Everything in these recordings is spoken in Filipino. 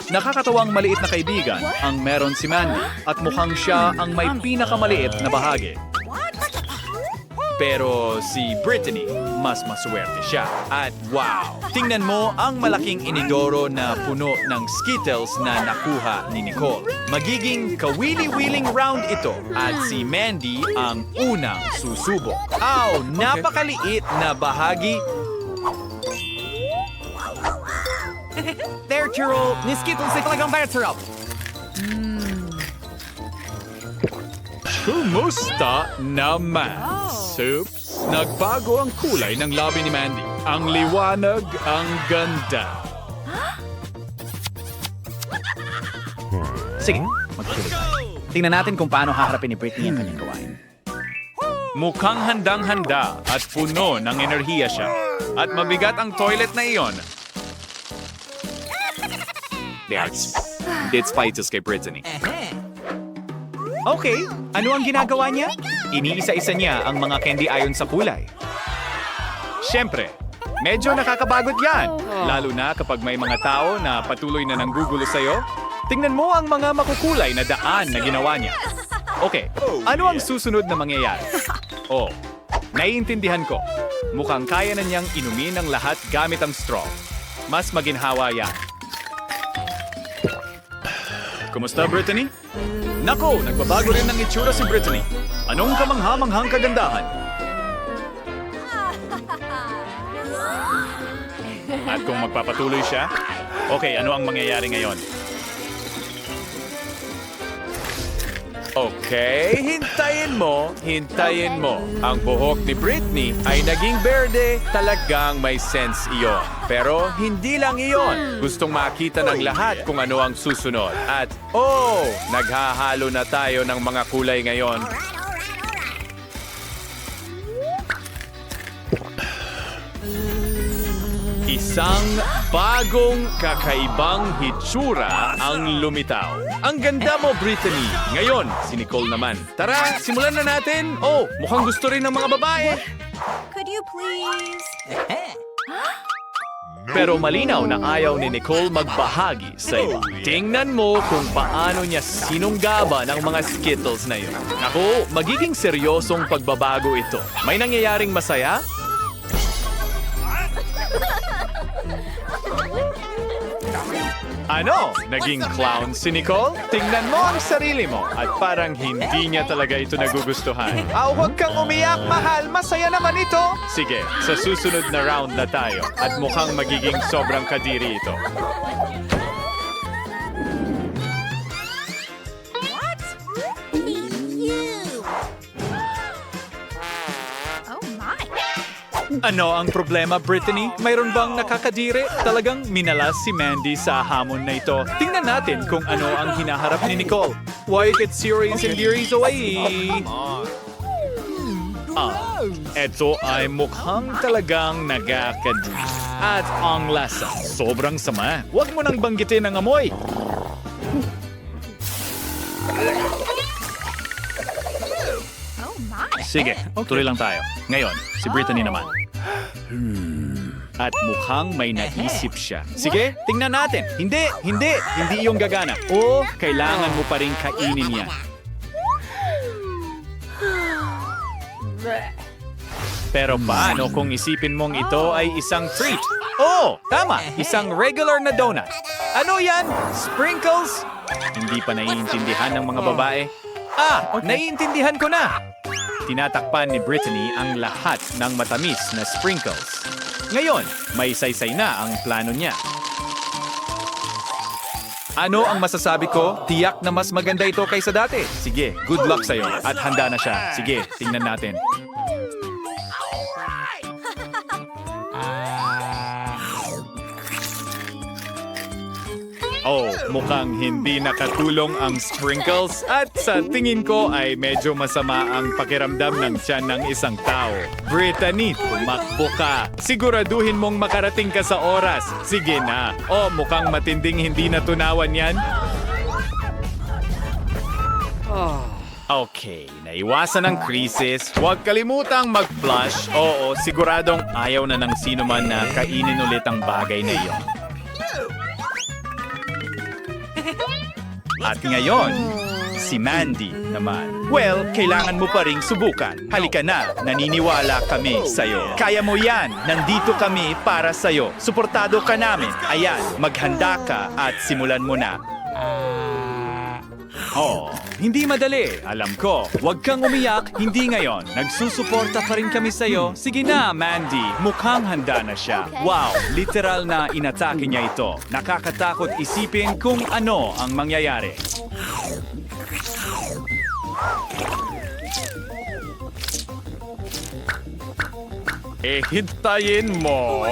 Nakakatawang maliit na kaibigan ang meron si Mandy at mukhang siya ang may pinakamaliit na bahagi. Pero si Brittany, mas maswerte siya. At wow! Tingnan mo ang malaking inidoro na puno ng Skittles na nakuha ni Nicole. Magiging kawili-wiling round ito at si Mandy ang unang susubok. Aw! Napakaliit na bahagi. There, Churro! Ni Skittles ay talagang bayat-sarap! Kumusta naman, Soups? Nagbago ang kulay ng labi ni Mandy. Ang liwanag, ang ganda. Sige, magtuloy tayo. Tingnan natin kung paano haharapin ni Brittany ang kanyang gawain. Mukhang handang-handa at puno ng enerhiya siya. At mabigat ang toilet na iyon. It's fights kay Brittany. Okay, ano ang ginagawa niya? Iniisa-isa niya ang mga candy ayon sa kulay. Siyempre, medyo nakakabagot yan. Lalo na kapag may mga tao na patuloy na nanggugulo sa'yo. Tingnan mo ang mga makukulay na daan na ginawa niya. Okay, ano ang susunod na mangyayari? Oh, naiintindihan ko. Mukhang kaya na niyang inumin ang lahat gamit ang straw. Mas maginhawa yan. Kumusta, Brittany? Nako, nagbabago rin ng itsura si Brittany. Anong kamangha-manghang kagandahan? At kung magpapatuloy siya, okay, ano ang mangyayari ngayon? Okay, hintayin mo. Ang buhok ni Brittany ay naging berde. Talagang may sense iyon. Pero hindi lang iyon. Gustong makita ng lahat kung ano ang susunod. At, naghahalo na tayo ng mga kulay ngayon. Isang bagong kakaibang hitsura ang lumitaw. Ang ganda mo, Brittany. Ngayon, si Nicole naman. Tara, simulan na natin. Oh, mukhang gusto rin ng mga babae. Could you please? Pero malinaw na ayaw ni Nicole magbahagi sa iyo. Tingnan mo kung paano niya sinunggaba ng mga Skittles na yun. Naku, magiging seryosong pagbabago ito. May nangyayaring masaya? Ano? Naging clown si Nicole? Tingnan mo ang sarili mo at parang hindi niya talaga ito nagugustuhan. Huwag kang umiyak, mahal. Masaya naman ito. Sige, sa susunod na round na tayo at mukhang magiging sobrang kadiri ito. What? You. Oh my. Ano ang problema, Brittany? Mayroon bang nakakadiri? Talagang minalas si Mandy sa hamon na ito. Tingnan natin kung ano ang hinaharap ni Nicole. Why get serious and dearies away? Eto ay mukhang talagang nagakadiri. At ang lasa, sobrang sama. Huwag mo nang banggitin ang amoy. Oh my. Sige, tuloy lang tayo. Ngayon, si Brittany naman. At mukhang may naisip siya. Sige, tingnan natin. Hindi yung gagana. O, kailangan mo pa rin kainin yan. Pero paano kung isipin mong ito ay isang treat? Oh, tama, isang regular na donut. Ano yan? Sprinkles? Hindi pa naiintindihan ng mga babae. Naiintindihan ko na. Tinatakpan ni Brittany ang lahat ng matamis na sprinkles. Ngayon, may saysay na ang plano niya. Ano ang masasabi ko? Tiyak na mas maganda ito kaysa dati. Sige, good luck sa'yo. At handa na siya. Sige, tingnan natin. Oh, mukhang hindi nakatulong ang sprinkles at sa tingin ko ay medyo masama ang pakiramdam ng tiyan ng isang tao. Brittany, tumakbo ka. Siguraduhin mong makarating ka sa oras. Sige na. Oh, mukhang matinding hindi natunawan yan. Okay, naiwasan ang krisis. Huwag kalimutang mag-flush. Oo, siguradong ayaw na ng sino man na kainin ulit ang bagay na iyon. At ngayon, si Mandy naman. Well, kailangan mo pa ring subukan. Halika na, naniniwala kami sa'yo. Kaya mo yan, nandito kami para sa'yo. Suportado ka namin. Ayan, maghanda ka at simulan mo na. Oh, hindi madali. Alam ko. Huwag kang umiyak. Hindi ngayon. Nagsusuporta pa rin kami sa'yo. Sige na, Mandy. Mukhang handa na siya. Wow, literal na inatake niya ito. Nakakatakot isipin kung ano ang mangyayari. Hintayin mo.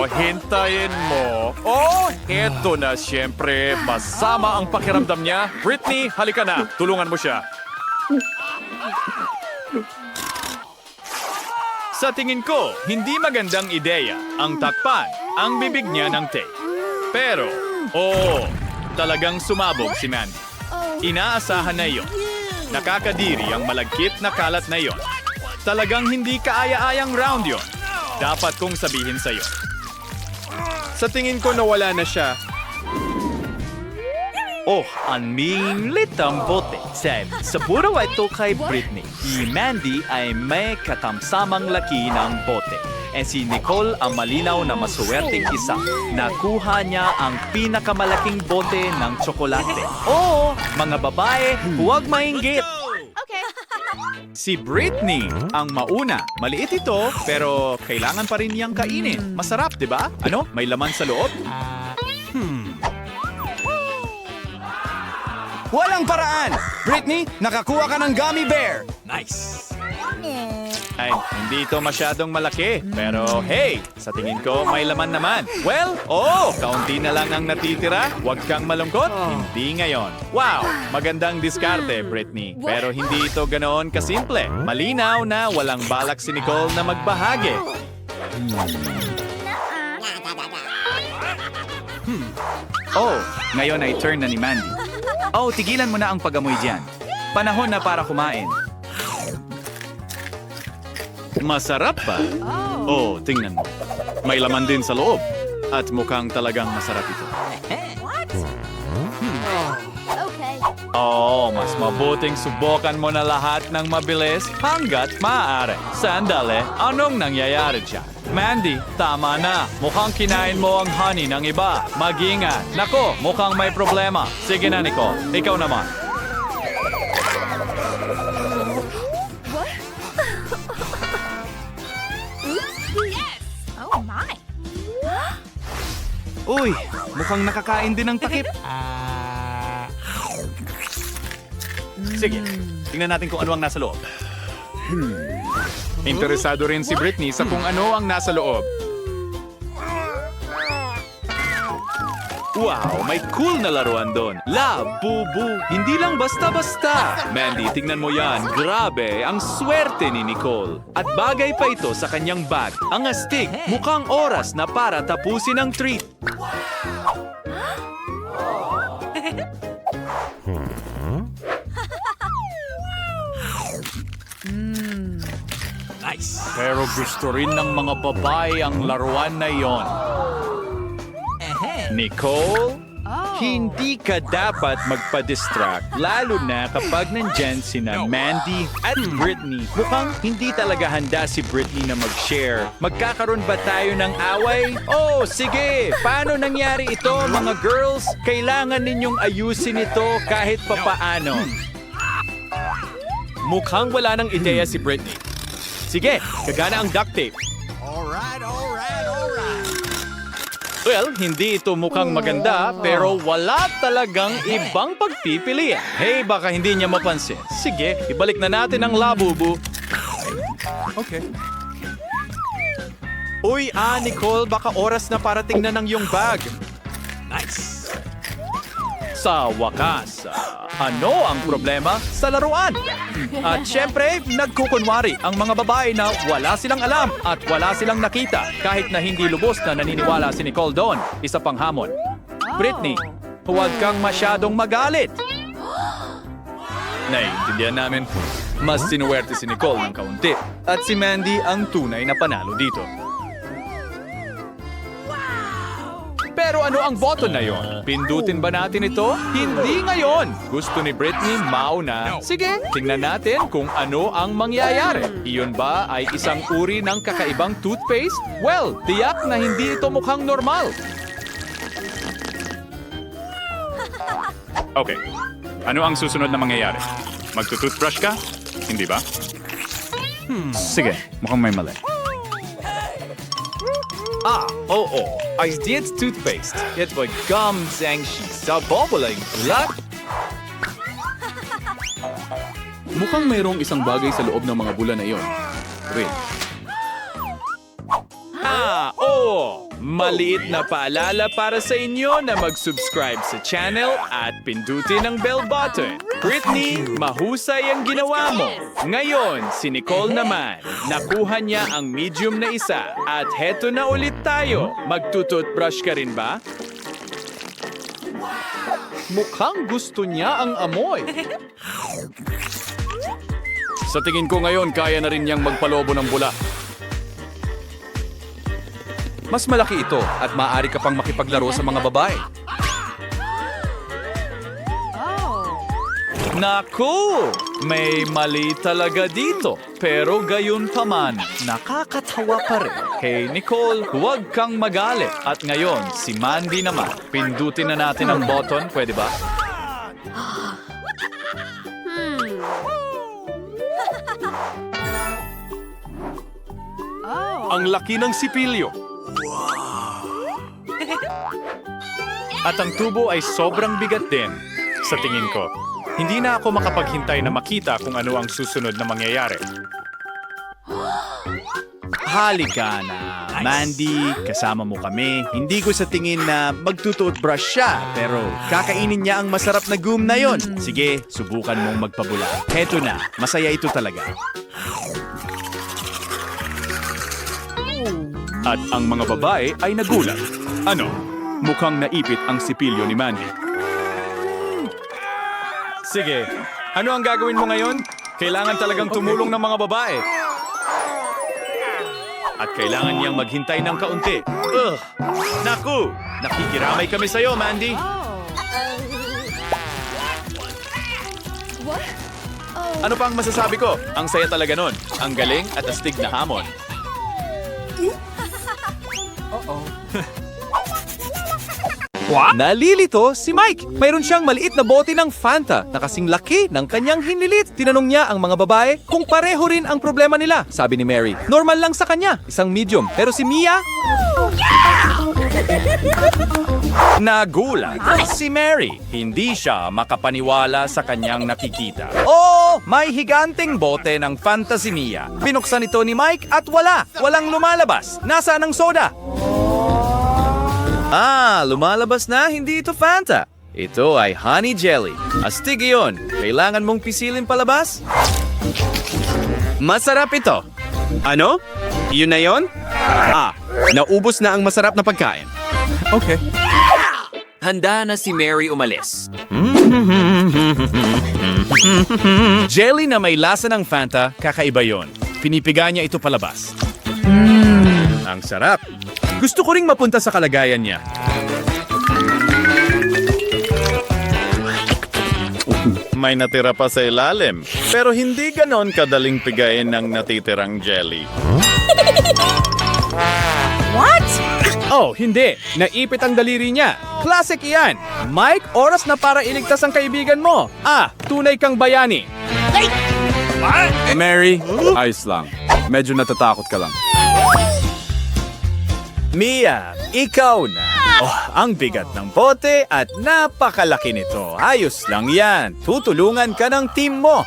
Oh, eto na siyempre. Masama ang pakiramdam niya. Britney, halika na. Tulungan mo siya. Sa tingin ko, hindi magandang ideya ang takpan ang bibig niya ng tape. Pero, talagang sumabog si Mandy. Inaasahan na iyon. Nakakadiri ang malagkit na kalat na iyon. Talagang hindi kaaya-ayang round yon. Dapat kong sabihin sa'yo. Sa tingin ko nawala na siya. Oh, ang minglit ang bote. Seb, sa buraw ito kay Britney. Si Mandy ay may katamsamang laki ng bote. Si Nicole ang malinaw na masuwerteng isa. Nakuha niya ang pinakamalaking bote ng tsokolate. Oo, mga babae, huwag mainggit. Okay. Si Britney ang mauna. Maliit ito, pero kailangan pa rin niyang kainin. Masarap, di ba? Ano? May laman sa loob? Walang paraan! Britney, nakakuha ka ng gummy bear! Ay, hindi ito masyadong malaki. Pero hey, sa tingin ko may laman naman. Well, kaunti na lang ang natitira. Huwag kang malungkot. Hindi ngayon. Wow, magandang diskarte, Britney. Pero hindi ito ganoon kasimple. Malinaw na walang balak si Nicole na magbahagi. Ngayon ay turn na ni Mandy. Tigilan mo na ang pag-amoy diyan. Panahon na para kumain. Masarap ba? Tingnan mo. May laman din sa loob. At mukhang talagang masarap ito. What? Okay. Mas mabuting subukan mo na lahat ng mabilis hanggat maaari. Sandali, anong nangyayari dyan? Mandy, tama na. Mukhang kinain mo ang honey ng iba. Mag-ingat. Nako, mukhang may problema. Sige na, Nicole. Ikaw naman. Oh my. Uy, mukhang nakakain din ng takip. Sige, tingnan natin kung ano ang nasa loob. Interesado rin si Britney sa kung ano ang nasa loob. Wow, may cool na laruan doon. Bubu. Hindi lang basta-basta. Mandy, tingnan mo yan. Grabe, ang swerte ni Nicole. At bagay pa ito sa kanyang bag. Ang astig, mukhang oras na para tapusin ang treat. Pero gusto rin ng mga babae ang laruan na yon. Nicole, hindi ka dapat magpa-distract, lalo na kapag nandyan sina Mandy at Britney. Mukhang hindi talaga handa si Britney na mag-share. Magkakaroon ba tayo ng away? Sige! Paano nangyari ito, mga girls? Kailangan ninyong ayusin ito kahit papaano. Mukhang wala ng ideya si Britney. Sige, gagana ang duct tape. Well, hindi ito mukhang maganda, pero wala talagang ibang pagpipilian. Hey, baka hindi niya mapansin. Sige, ibalik na natin ang labubu. Okay. Uy, Nicole, baka oras na para tingnan ang iyong bag. Nice. Sa wakas, ano ang problema sa laruan? At syempre, nagkukunwari ang mga babae na wala silang alam at wala silang nakita kahit na hindi lubos na naniniwala si Nicole doon. Isa pang hamon. Britney, huwag kang masyadong magalit. Naiintindihan namin, mas sinuwerte si Nicole ng kaunti at si Mandy ang tunay na panalo dito. Pero Pero ano ang button na yon? Pindutin ba natin ito? Hindi ngayon! Gusto ni Britney mauna. Sige, tingnan natin kung ano ang mangyayari. Iyon ba ay isang uri ng kakaibang toothpaste? Well, tiyak na hindi ito mukhang normal. Okay. Ano ang susunod na mangyayari? Magtutoothbrush ka? Hindi ba? Sige, mukhang may mali. Oo. Ay diet toothpaste. Ito ay gum zangshi sa boboling ulat. Mukhang mayroong isang bagay sa loob ng mga bula na iyon. Wait, Oo. Maliit na paalala para sa inyo na mag-subscribe sa channel at pindutin ang bell button. Britney, mahusay ang ginawa mo. Ngayon, si Nicole naman. Nakuha niya ang medium na isa. At heto na ulit tayo. Magtututbrush ka rin ba? Mukhang gusto niya ang amoy. sa tingin ko ngayon kaya na rin niyang magpalobo ng bula. Mas malaki ito at maaari ka pang makipaglaro sa mga babae. Naku! May mali talaga dito. Pero gayon pa man, nakakatawa pa rin. Hey Nicole, huwag kang magalit. At ngayon, si Mandy naman. Pindutin na natin ang button, pwede ba? Ang laki ng sipilyo. At ang tubo ay sobrang bigat din, sa tingin ko. Hindi na ako makapaghintay na makita kung ano ang susunod na mangyayari. Halika na, Mandy, kasama mo kami. Hindi ko sa tingin na magtututbrush siya, pero kakainin niya ang masarap na gum na yon. Sige, subukan mong magpabula. Heto na, masaya ito talaga. At ang mga babae ay nagulat. Ano? Mukhang naipit ang sipilyo ni Mandy. Sige, ano ang gagawin mo ngayon? Kailangan talagang tumulong ng mga babae. At kailangan niyang maghintay ng kaunti. Naku! Nakikiramay kami sa'yo, Mandy. Ano pa ang masasabi ko? Ang saya talaga nun. Ang galing at astig na hamon. Nalilito si Mike. Mayroon siyang maliit na bote ng Fanta na kasing laki ng kanyang hinilit. Tinanong niya ang mga babae kung pareho rin ang problema nila. Sabi ni Mary, normal lang sa kanya, isang medium. Pero si Mia, Nagulat si Mary. Hindi siya makapaniwala sa kanyang nakikita. oh, may higanteng bote ng Fantasy Mia. Binuksan ito ni Mike at walang lumalabas. Nasaan ang soda? Lumalabas na, hindi ito Fanta. Ito ay honey jelly. Astig iyon. Kailangan mong pisilin palabas? Masarap ito. Ano? Iyon na yon? Naubos na ang masarap na pagkain. Okay. Handa na si Mary umalis. Jelly na may lasa ng Fanta, kakaiba yon. Pinipiga niya ito palabas. Ang sarap. Gusto ko ring mapunta sa kalagayan niya. May natira pa sa ilalim. Pero hindi ganon kadaling pigayin ng natitirang jelly. Oh, hindi. Naipit ang daliri niya. Classic iyan. Mike, oras na para iligtas ang kaibigan mo. Tunay kang bayani. Mary, ayos lang. Medyo natatakot ka lang. Mia, ikaw na. Ang bigat ng bote at napakalaki nito. Ayos lang yan. Tutulungan ka ng team mo.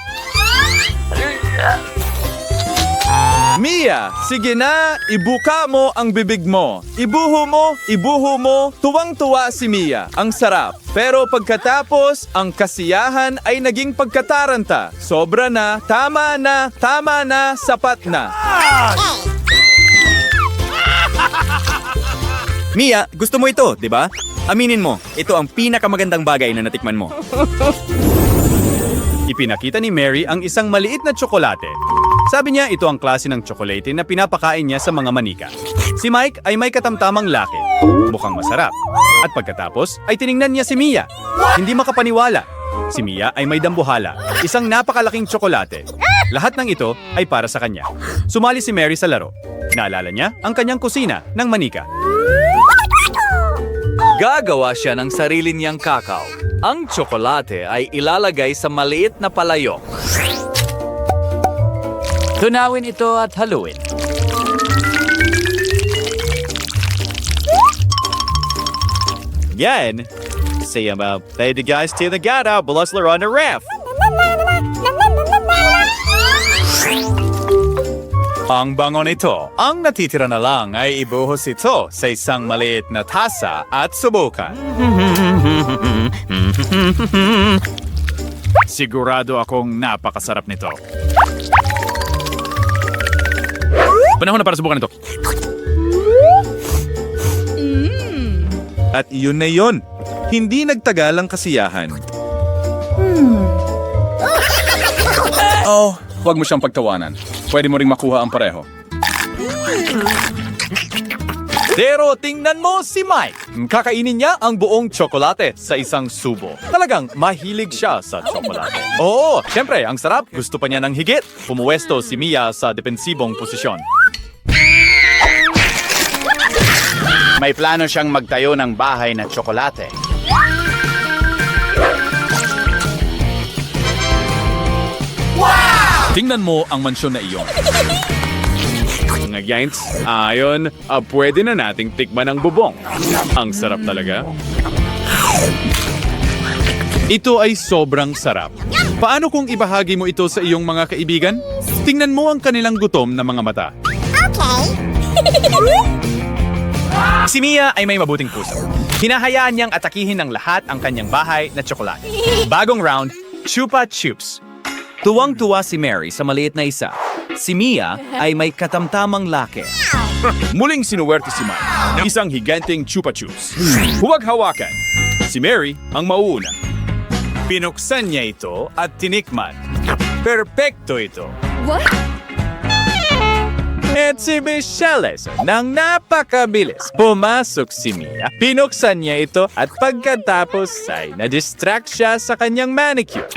Mia, sige na, ibuka mo ang bibig mo. Ibuho mo, tuwang-tuwa si Mia. Ang sarap. Pero pagkatapos, ang kasiyahan ay naging pagkataranta. Sobra na, tama na, sapat na. Mia, gusto mo ito, di ba? Aminin mo, ito ang pinakamagandang bagay na natikman mo. Ipinakita ni Mary ang isang maliit na tsokolate. Sabi niya ito ang klase ng tsokolate na pinapakain niya sa mga manika. Si Mike ay may katamtamang laki. Mukhang masarap. At pagkatapos ay tiningnan niya si Mia. Hindi makapaniwala. Si Mia ay may dambuhala, isang napakalaking tsokolate. Lahat ng ito ay para sa kanya. Sumali si Mary sa laro. Naalala niya ang kanyang kusina ng manika. Gagawa siya ng sarili niyang kakao. Ang tsokolate ay ilalagay sa maliit na palayok. Tunawin ito at haluin. Yan. Say about play the guys to the gata, bulasler on the ref. Ang bango nito, ang natitira na lang ay ibuhos ito sa isang maliit na tasa at subukan. Sigurado akong napakasarap nito. Panahon na para subukan ito. At iyon na yun. Hindi nagtagal ang kasiyahan. Oh, huwag mo siyang pagtawanan. Pwede mo ring makuha ang pareho. Pero tingnan mo si Mike. Kakainin niya ang buong tsokolate sa isang subo. Talagang mahilig siya sa tsokolate. Oo, syempre, ang sarap. Gusto pa niya ng higit. Pumuwesto si Mia sa depensibong posisyon. May plano siyang magtayo ng bahay na tsokolate. Tingnan mo ang mansyon na iyon. Mga Giants, ayon, pwede na nating tikman ang bubong. Ang sarap talaga. Ito ay sobrang sarap. Paano kung ibahagi mo ito sa iyong mga kaibigan? Tingnan mo ang kanilang gutom na mga mata. Si Mia ay may mabuting puso. Hinahayaan niyang atakihin ng lahat ang kanyang bahay na tsokolate. Bagong round, Chupa Chups. Tuwang-tuwa si Mary sa maliit na isa. Si Mia ay may katamtamang laki. Muling sinuwerte si Mike. Isang higanteng chupa chups. Huwag hawakan. Si Mary ang mauuna. Pinuksan niya ito at tinikman. Perpekto ito. What? At si Michelle nang napakabilis. Pumasok si Mia, pinuksan niya ito at pagkatapos ay na-distract siya sa kanyang manicure.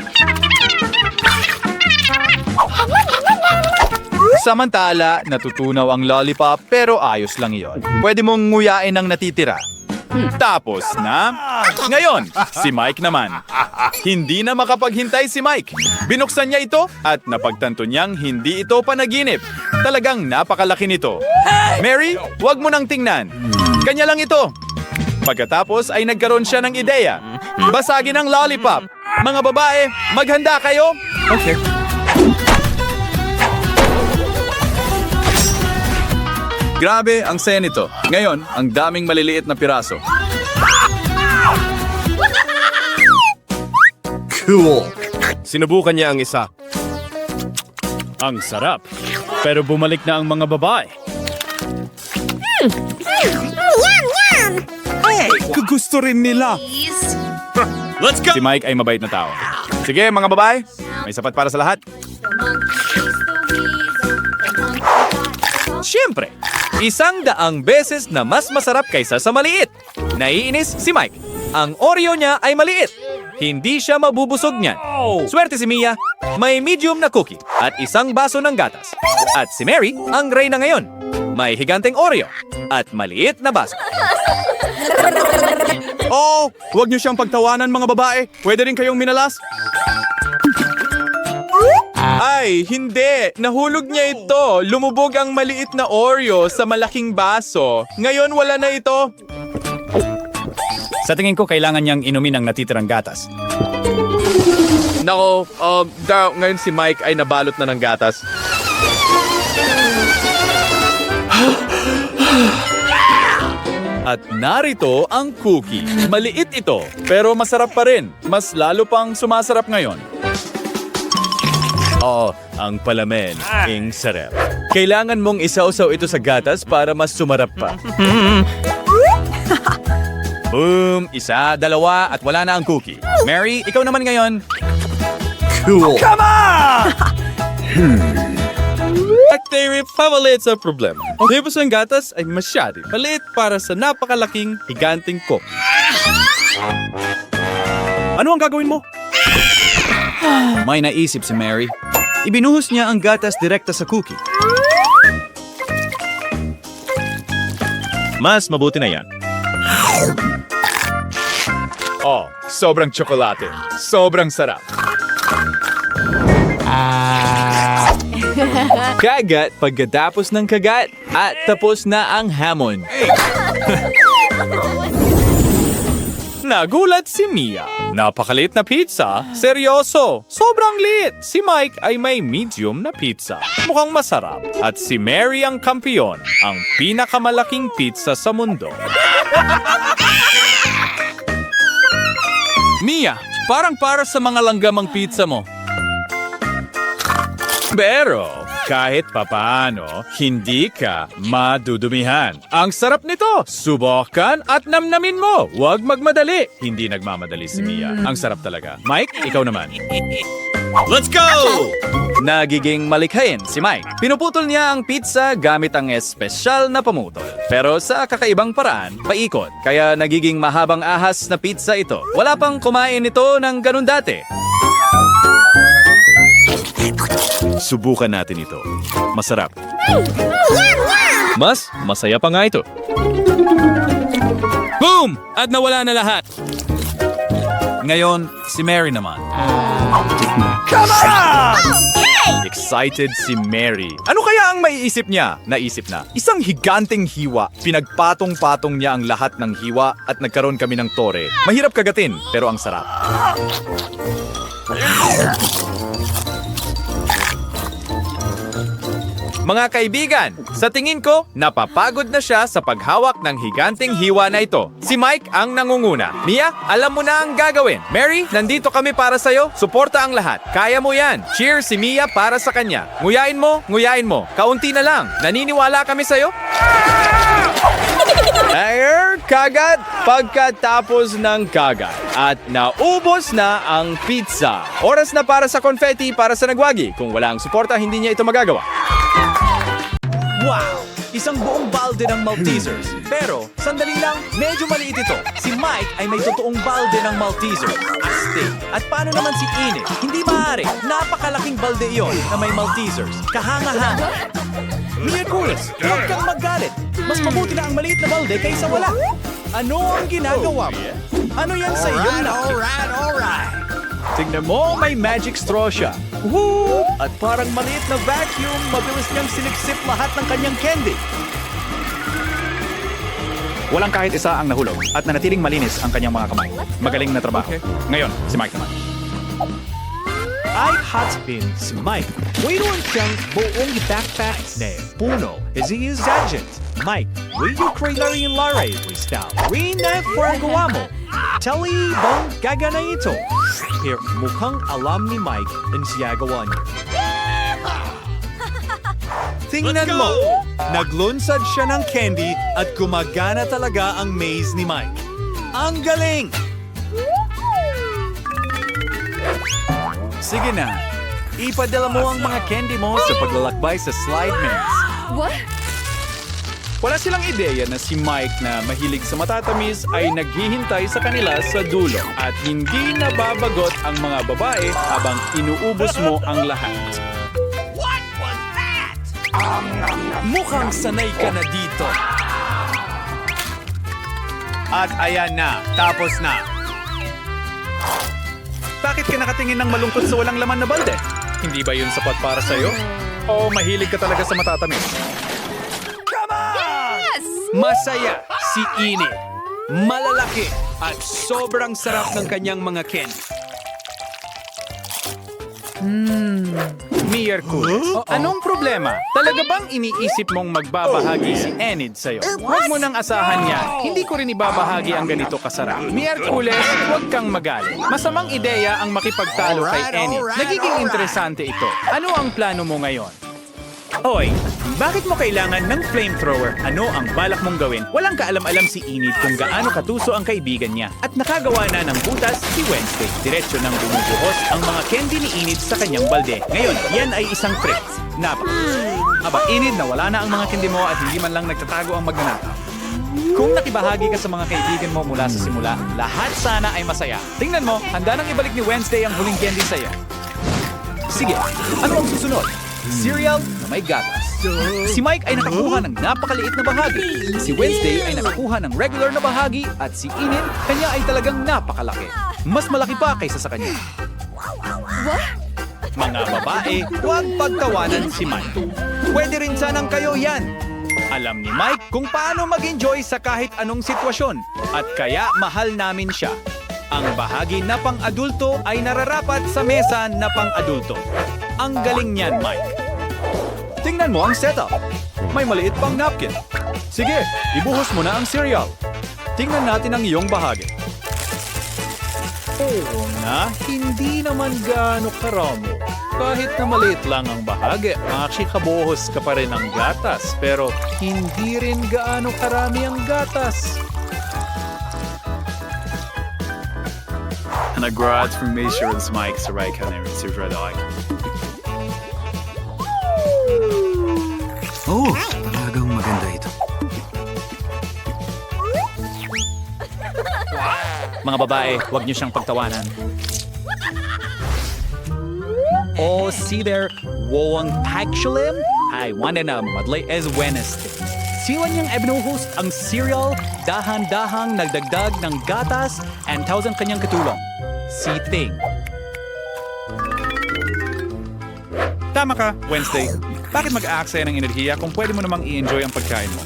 Samantala, natutunaw ang lollipop pero ayos lang iyon. Pwede mong nguyain ang natitira. Tapos na... Ngayon, si Mike naman. Hindi na makapaghintay si Mike. Binuksan niya ito at napagtanto niyang hindi ito panaginip. Talagang napakalaki nito. Mary, huwag mo nang tingnan. Kanya lang ito. Pagkatapos ay nagkaroon siya ng ideya. Basagin ang lollipop. Mga babae, maghanda kayo. Okay. Grabe, ang saya nito. Ngayon, ang daming maliliit na piraso. Cool. Sinubukan niya ang isa. Ang sarap. Pero bumalik na ang mga babae. Gusto rin nila. Please. Let's go! Si Mike ay mabait na tao. Sige, mga babae, may sapat para sa lahat. Siyempre, 100 beses na mas masarap kaysa sa maliit. Naiinis si Mike. Ang Oreo niya ay maliit. Hindi siya mabubusog niyan. Swerte si Mia, may medium na cookie at isang baso ng gatas. At si Mary, ang reyna ngayon. May higanteng Oreo at maliit na baso. Oh, huwag niyo siyang pagtawanan mga babae. Pwede rin kayong minalas. Ay, hindi. Nahulog niya ito. Lumubog ang maliit na Oreo sa malaking baso. Ngayon wala na ito. Sa tingin ko, kailangan niyang inumin ang natitirang gatas. Nako, ngayon si Mike ay nabalot na ng gatas. At narito ang cookie. Maliit ito, pero masarap pa rin. Mas lalo pang sumasarap ngayon. Oo, ang palamen. Ing sarap. Kailangan mong isausaw ito sa gatas para mas sumarap pa. Boom! 1, 2, at wala na ang cookie. Mary, ikaw naman ngayon. Cool. Bacteria pamalit sa problema. Tipos ng gatas ay masyado maliit para sa napakalaking higanting cup. Ano ang gagawin mo? May naisip si Mary. Ibinuhos niya ang gatas direkta sa cookie. Mas mabuti na yan. Oh, sobrang tsokolate. Sobrang sarap. Kagat pagkatapos ng kagat at tapos na ang hamon. Nagulat si Mia. Napakaliit na pizza? Seryoso, sobrang liit. Si Mike ay may medium na pizza. Mukhang masarap. At si Mary ang kampiyon, ang pinakamalaking pizza sa mundo. Mia, parang para sa mga langgamang pizza mo. Pero, kahit papaano, hindi ka madudumihan. Ang sarap nito! Subukan at namnamin mo! Huwag magmadali! Hindi nagmamadali si Mia. Ang sarap talaga. Mike, ikaw naman. Let's go! Nagiging malikhain si Mike. Pinuputol niya ang pizza gamit ang espesyal na pamutol. Pero sa kakaibang paraan, paikot. Kaya nagiging mahabang ahas na pizza ito. Wala pang kumain ito ng ganun dati. Subukan natin ito. Masarap. Mas masaya pa nga ito. Boom! At nawala na lahat. Ngayon, si Mary naman. Excited si Mary. Ano kaya ang maiisip niya? Naisip na. Isang higanting hiwa. Pinagpatong-patong niya ang lahat ng hiwa at nagkaroon kami ng tore. Mahirap kagatin, pero ang sarap. Mga kaibigan, sa tingin ko, napapagod na siya sa paghawak ng higanting hiwa na ito. Si Mike ang nangunguna. Mia, alam mo na ang gagawin. Mary, nandito kami para sa'yo. Suporta ang lahat. Kaya mo yan. Cheer si Mia para sa kanya. Nguyain mo, nguyain mo. Kaunti na lang. Naniniwala kami sa'yo. Ayer, kagat pagkatapos ng kagat. At naubos na ang pizza. Oras na para sa confetti para sa nagwagi. Kung wala ang suporta, hindi niya ito magagawa. Wow! Isang buong balde ng Maltesers. Pero, sandali lang, medyo maliit ito. Si Mike ay may totoong balde ng Maltesers. Astig. At paano naman si Enid? Hindi maaari. Napakalaking balde iyon na may Maltesers. Kahanga-hanga. Miyerkules, huwag kang magalit. Mas mabuti na ang maliit na balde kaysa wala. Ano ang ginagawa mo? Ano yan sa iyo? Alright. Tingnan mo, may magic straw siya. Woo! At parang maliit na vacuum, mabilis niyang siniksip lahat ng kanyang candy. Walang kahit isa ang nahulog at nanatiling malinis ang kanyang mga kamay. Magaling na trabaho. Ngayon, si Mike naman. Ay hotspin si Mike. Mayroon siyang buong backpack na puno. He is gadget. Mike, will you create in Larry freestyle? Rina gawa mo. Tali bang gagana ito? Pero mukhang alam ni Mike ang siyagawa niya. Tingnan mo, naglunsad siya ng candy at gumagana talaga ang maze ni Mike. Ang galing! Sige na, ipadala mo ang mga candy mo sa paglalakbay sa slide maze. What? Wala silang ideya na si Mike na mahilig sa matatamis ay naghihintay sa kanila sa dulo at hindi nababagot ang mga babae habang inuubos mo ang lahat. What was that? Mukhang sanay ka na dito. At ayan na, tapos na. Bakit ka nakatingin ng malungkot sa walang laman na balde? Hindi ba yun sapat para sa'yo? O mahilig ka talaga sa matatamis? Yes! Masaya si Enid. Malalaki at sobrang sarap ng kanyang mga candy. Miyerkules, anong problema? Talaga bang iniisip mong magbabahagi si Enid sa'yo? Huwag mo nang asahan niya. Hindi ko rin ibabahagi ang ganito kasarap. Miyerkules, huwag kang magalit. Masamang ideya ang makipagtalo kay Enid. Nagiging interesante ito. Ano ang plano mo ngayon? Hoy, bakit mo kailangan ng flamethrower? Ano ang balak mong gawin? Walang kaalam-alam si Enid kung gaano katuso ang kaibigan niya. At nakagawa na ng butas si Wednesday. Diretso nang bumubuhos ang mga candy ni Enid sa kanyang balde. Ngayon, yan ay isang trick. Aba, Enid na wala na ang mga kindi mo at hindi man lang nagtatago ang magnanakaw. Kung nakibahagi ka sa mga kaibigan mo mula sa simula, lahat sana ay masaya. Tingnan mo, handa nang ibalik ni Wednesday ang huling candy sa'yo. Sige, ano ang susunod? Cereal na may gatas. Si Mike ay nakakuha ng napakaliit na bahagi. Si Wednesday ay nakakuha ng regular na bahagi at si Enid, kanya ay talagang napakalaki. Mas malaki pa kaysa sa kanya. Mga babae, huwag pagtawanan si Mike. Pwede rin sanang kayo yan. Alam ni Mike kung paano mag-enjoy sa kahit anong sitwasyon at kaya mahal namin siya. Ang bahagi na pang-adulto ay nararapat sa mesa na pang-adulto. Ang galing niyan, Mike. Tingnan mo ang setup. May maliit pang napkin. Sige, ibuhos mo na ang cereal. Tingnan natin ang iyong bahagi. Oo na, hindi naman gaano karamo. Kahit na maliit lang ang bahagi, makikabuhos ka pa rin ng gatas. Pero hindi rin gaano karami ang gatas. Nag-transformation sa Mike sa right ka na rin si Fredoy. Oh, talagang maganda ito. Mga babae, huwag niyo siyang pagtawanan. Oh, see there, wong actually, I wanna na madlay as Wednesday. Siwan niyang ibinuhos ang cereal, dahan-dahang nagdagdag ng gatas, and thousand kanyang katulong. Si Ting. Tama ka, Wednesday. Bakit mag-aaksaya ng enerhiya kung pwede mo namang i-enjoy ang pagkain mo?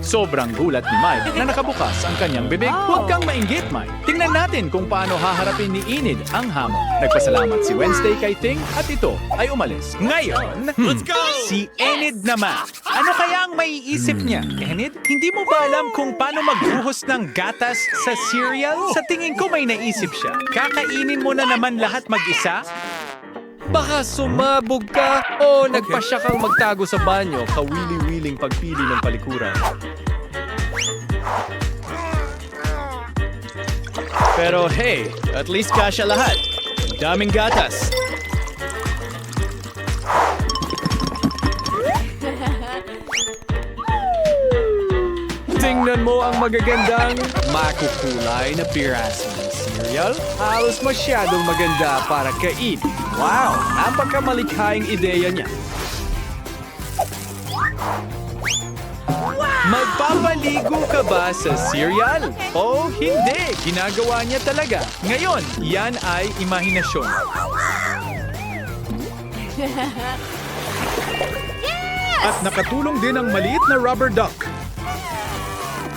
Sobrang gulat ni Mike na nakabukas ang kanyang bibig. Huwag kang mainggit, Mike. Tingnan natin kung paano haharapin ni Enid ang hamon. Nagpasalamat si Wednesday kay Ting at ito ay umalis. Ngayon, let's go! Si Enid naman. Ano kaya ang maiisip niya? Enid, hindi mo ba alam kung paano magbuhos ng gatas sa cereal? Sa tingin ko may naisip siya. Kakainin mo na naman lahat mag-isa? Baka sumabog ka o nagpasya kang magtago sa banyo kawili-wiling pagpili ng palikuran. Pero hey, at least kasya lahat. Daming gatas. Tingnan mo ang magagandang makukulay na piraso ng cereal. Halos masyadong maganda para kainin. Wow, napakamalikhaing ideya niya. Magpapaligo ka ba sa cereal? Oh, hindi. Ginagawa niya talaga. Ngayon, yan ay imahinasyon. At nakatulong din ang maliit na rubber duck.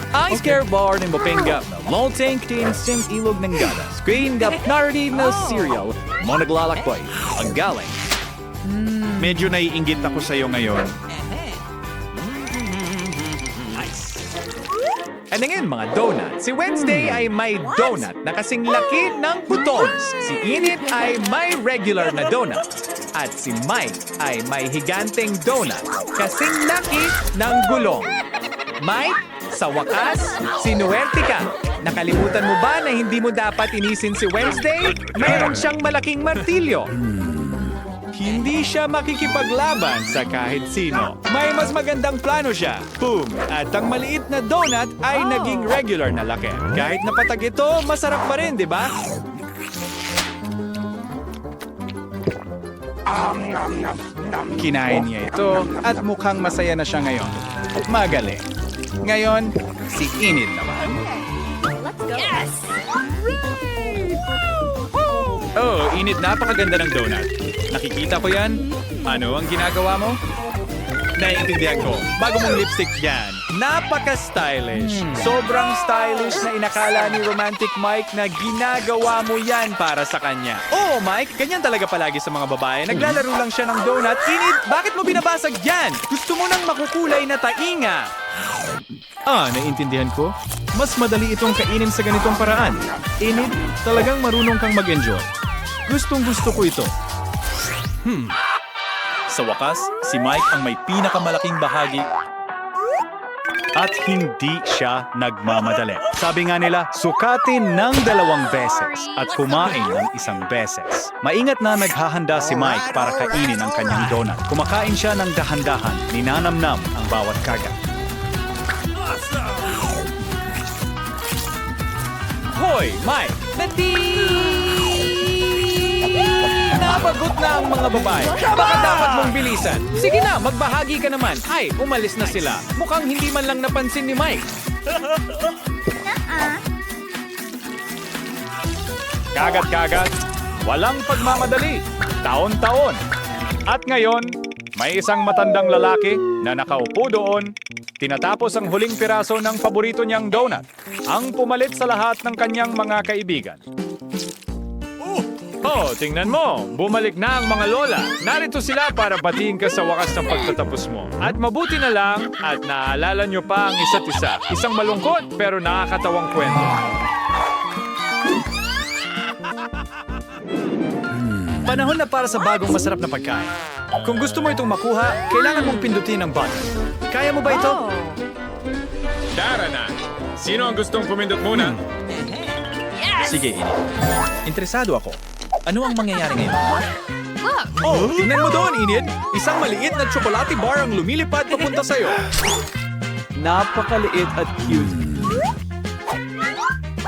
Ang scare bar ng Bopengap na Lolteng Tin Sim Ilog ng Gatas. Green Gap Narrative na cereal. Mo naglalakbay. Ang galing. Medyo naiinggit ako sa'yo ngayon. At ngayon mga donut, si Wednesday ay may donut na kasing laki ng butons. Si Enid ay may regular na donut. At si Mike ay may higanteng donut kasing laki ng gulong. Mike, sa wakas, sinuwerte ka. Nakalimutan mo ba na hindi mo dapat inisin si Wednesday? Mayroon siyang malaking martilyo. Hindi siya makikipaglaban sa kahit sino. May mas magandang plano siya. Boom! At ang maliit na donut ay naging regular na laki. Kahit napatag ito, masarap pa rin, di ba? Kinain niya ito at mukhang masaya na siya ngayon. Magaling. Ngayon, si Enid naman. Let's go. Yes! Oh, Enid, napakaganda ng donut. Nakikita ko yan. Ano ang ginagawa mo? Naiintindihan ko. Bago mong lipstick yan. Napaka-stylish. Sobrang stylish na inakala ni Romantic Mike na ginagawa mo yan para sa kanya. Oo, Mike, ganyan talaga palagi sa mga babae. Naglalaro lang siya ng donut. Enid, bakit mo binabasag yan? Gusto mo ng makukulay na tainga. Naiintindihan ko. Mas madali itong kainin sa ganitong paraan. Enid, talagang marunong kang mag-enjoy. Gustong-gusto ko ito. Sa wakas, si Mike ang may pinakamalaking bahagi. At hindi siya nagmamadali. Sabi nga nila, sukatin ng 2 beses at kumain ng 1 beses. Maingat na naghahanda si Mike para kainin ang kanyang donut. Kumakain siya ng dahan-dahan, ninanamnam ang bawat kagat. Hoy, Mike! Nabagot na ang mga babae. Baka dapat mong bilisan. Sige na, magbahagi ka naman. Ay, umalis na sila. Mukhang hindi man lang napansin ni Mike. Kagat-kagat. Walang pagmamadali. Taon-taon. At ngayon, may isang matandang lalaki na nakaupo doon. Tinatapos ang huling piraso ng paborito niyang donut. Ang pumalit sa lahat ng kanyang mga kaibigan. Oh, tingnan mo. Bumalik na ang mga lola. Narito sila para batiin ka sa wakas ng pagtatapos mo. At mabuti na lang at naaalala nyo pa ang isa't isa. Isang malungkot pero nakakatawang kwento. Panahon na para sa bagong masarap na pagkain. Kung gusto mo itong makuha, kailangan mong pindutin ang button. Kaya mo ba ito? Tara na! Sino ang gustong pumindot muna? Sige, Init. Interesado ako. Ano ang mangyayari ngayon? Look. Oh, tingnan mo doon, Init. Isang maliit na tsokolate bar ang lumilipad papunta sa'yo. Napakaliit at cute.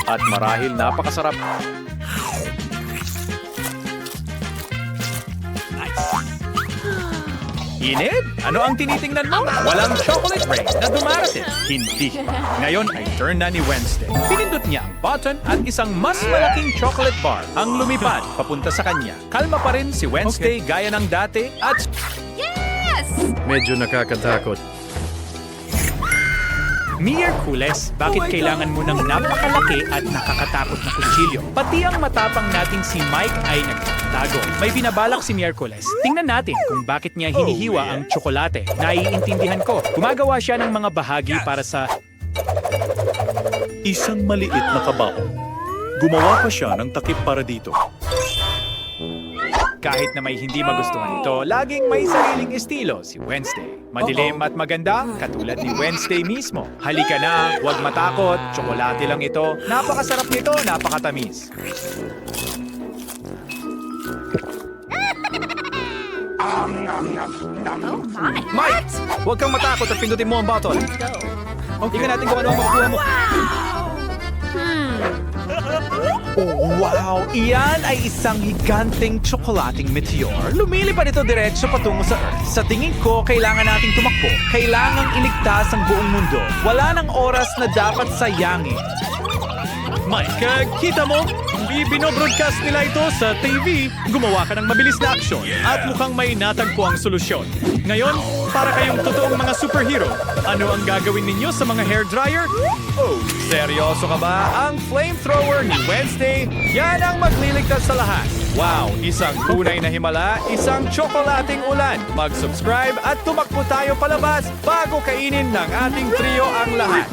At marahil napakasarap. Inid, ano ang tinitingnan mo? Walang chocolate rain na dumarating. Hindi. Ngayon ay turn na ni Wednesday. Pinindot niya ang button at isang mas malaking chocolate bar ang lumipad papunta sa kanya. Kalma pa rin si Wednesday gaya ng dati at Yes! Medyo nakakatakot. Miyerkules, bakit kailangan mo ng napakalaki at nakakatakot na kutsilyo? Pati ang matapang nating si Mike ay nagtatago. May binabalak si Miyerkules. Tingnan natin kung bakit niya hinihiwa ang tsokolate. Naiintindihan ko. Gumagawa siya ng mga bahagi para sa isang maliit na kabaong. Gumawa pa siya ng takip para dito. Kahit na may hindi magustuhan ito, laging may sariling estilo si Wednesday. Madilim at maganda, katulad ni Wednesday mismo. Halika na, huwag matakot, tsokolate lang ito. Napakasarap nito, napakatamis. Oh my. Mike! Huwag kang matakot at pindutin mo ang button. Tingnan natin kung ano ang makukuha mo. Oh, wow! Iyan ay isang higanteng tsokolating meteor. Lumilipad ito diretso patungo sa Earth. Sa tingin ko, kailangan nating tumakbo. Kailangang iligtas ang buong mundo. Wala nang oras na dapat sayangin. Mike, kita mo? Binobroadcast nila ito sa TV. Gumawa ka ng mabilis na aksyon at mukhang may natagpo ang solusyon. Ngayon, para kayong totoong mga superhero, ano ang gagawin ninyo sa mga hairdryer? Oh, seryoso ka ba? Ang flamethrower ni Wednesday, yan ang magliligtas sa lahat. Wow, isang tunay na himala, isang tsokolating ulan. Mag-subscribe at tumakbo tayo palabas bago kainin ng ating trio ang lahat.